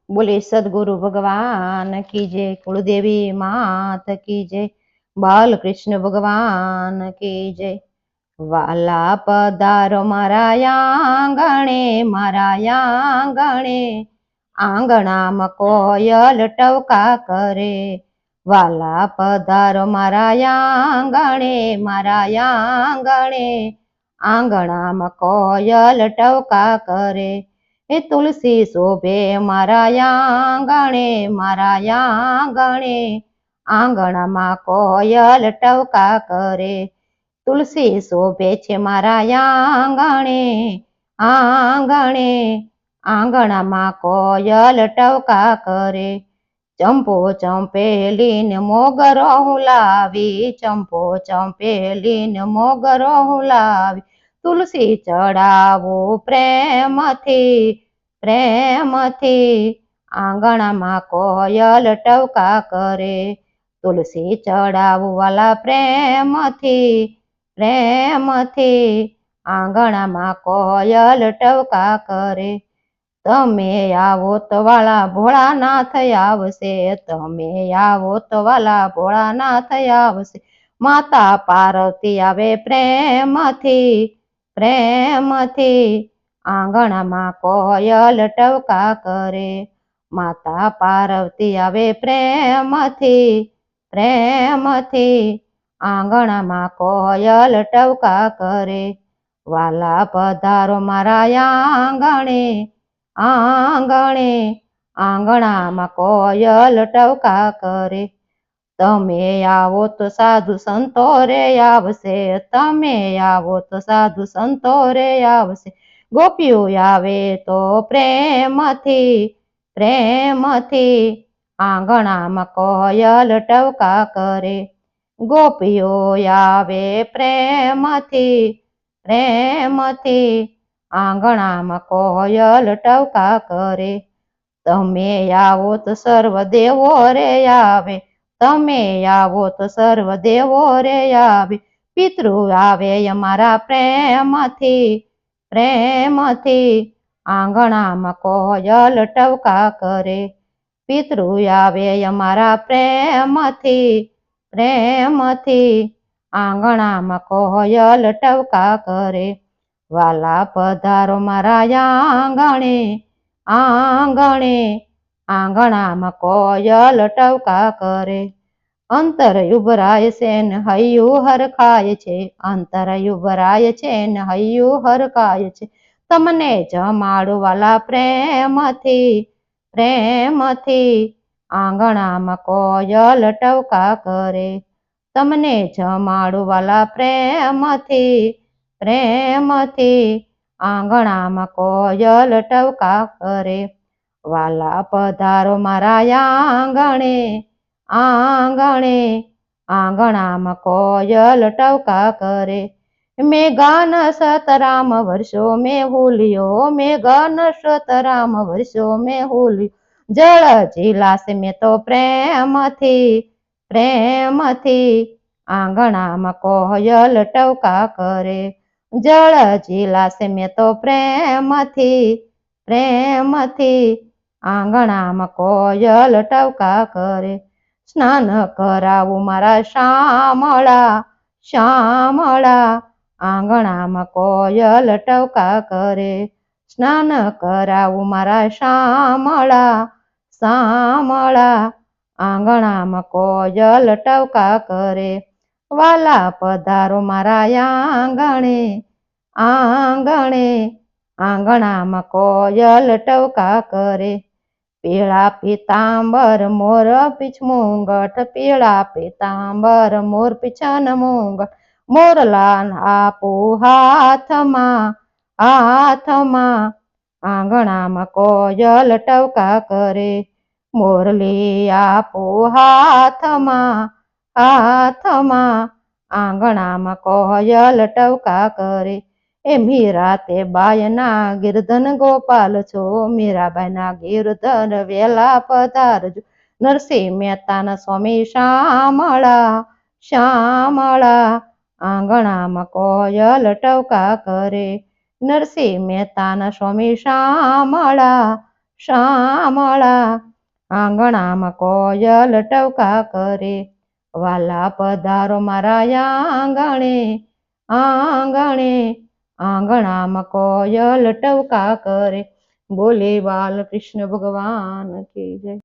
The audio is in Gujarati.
बोले सदगुरु भगवान की जय, कुलदेवी मात की जय, बाल कृष्ण भगवान की जय। वाला पधारो मारा आंगणे, मारा आंगणे, आंगणाમાં કોયલ ટવકા કરે। વાલા પધારો મારા આંગણે, મારા આંગણે, આંગણામાં કોયલ ટવકા કરે। એ તુલસી શોભે મારા આંગણે, મારા આંગણે, આંગણામાં કોયલ ટવકા કરે। તુલસી શોભે છે મારા આંગણે, આંગણે, આંગણામાં કોયલ ટવકા કરે। ચંપો ચંપેલીને મોગરો હું લાવી, ચંપો ચંપેલીને મોગરો હું લાવી, તુલસી ચડાવું પ્રેમથી, પ્રેમથી, આંગણામાં કોયલ ટવકા કરે। તુલસી ચડાવું વાલા પ્રેમથી, પ્રેમથી, આંગણામાં કોયલ ટવકા કરે। તમે આવો તો વાલા ભોળાનાથ આવશે, તમે આવો તો વાલા ભોળાનાથ આવશે। માતા પાર્વતી આવે પ્રેમથી, પ્રેમથી, આંગણામાં કોયલ ટવકા કરે। માતા પાર્વતી આવે પ્રેમથી, પ્રેમથી, આંગણામાં કોયલ ટવકા કરે। વાલા પધારો મારા આંગણે, આંગણે, આંગણામાં કોયલ ટવકા કરે। તમે આવો તો સાધુ સંતો રે આવશે, તમે આવો તો સાધુ સંતો રે આવશે। ગોપીઓ આવે તો પ્રેમથી, પ્રેમથી, આંગણામાં કોયલ ટવકા કરે। ગોપીઓ આવે પ્રેમથી, પ્રેમથી, આંગણામાં કોયલ ટવકા કરે। તમે આવો તો સર્વ દેવો રે આવે, તમે આવો તો સર્વ દેવો રે આવે। પિતૃ આવે અમારા પ્રેમથી, પ્રેમથી, આંગણામાં કોયલ ટવકા કરે। પિતૃ આવે અમારા પ્રેમથી, પ્રેમથી, આંગણામાં કોયલ ટવકા કરે। વાલા પધારો મારા આંગણે, આંગણે, આંગણામાં કોયલ ટવકા કરે। અંતર ઉભરાય છે ને હૈયું હરખાય છે, અંતર ઉભરાય છે ને હૈયું હરખાય છે। તમને જમાડું વાલા પ્રેમથી, પ્રેમથી, આંગણામાં કોયલ ટવકા કરે। તમને જમાડું વાલા પ્રેમથી, પ્રેમથી, આંગણામાં કોયલ ટવકા કરે। વાલા પધારો મારા આંગણે, આંગણે, આંગણામાં કોયલ ટવકા કરે। મેઘાન સતરામ વર્ષો મેં હુલિયો, મેઘાન સતરામ વર્ષો મેં હુલિયો, જળ ઝીલાશે મેં તો પ્રેમથી, પ્રેમથી, આંગણામાં કોયલ ટવકા કરે। જળ ઝીલાશે મેં તો પ્રેમથી, પ્રેમથી, આંગણામાં કોયલ ટવકા કરે। સ્નાન કરાવું મારા શામળા, શામળા, આંગણામાં કોયલ ટવકા કરે। સ્નાન કરાવું મારા શામળા, શામળા, આંગણામાં કોયલ ટવકા કરે। વાલા પધારો મારા આંગણે, આંગણે, આંગણામાં કોયલ ટવકા કરે। પીળા પીતાંબર મોર પીછ મુંગટ, પીળા પીતાંબર મોર પીછન મુંગટ, મોરલાન આપું હાથમાં, હાથમાં, આંગણામાં કોયલ ટવકા કરે। મોરલી આપું હાથમાં, હાથમાં, આંગણામાં કોયલ ટવકા કરે। એ મીરા તે બાયના ગિરધન ગોપાલ છો, મીરાબાઈના ગિરધન વેલા પધારજો। નરસિંહ મહેતાના સ્વામી શામળા, શામળા, આંગણામાં કોયલ ટવકા કરે। નરસિંહ મહેતાના સ્વામી શામળા, શામળા આંગણામાં કોયલ ટવકા કરે વાલા પધારો મારા આંગણે આંગણે આંગણામાં કોયલ ટવકા કરે બોલે બાલકૃષ્ણ ભગવાન કી જય.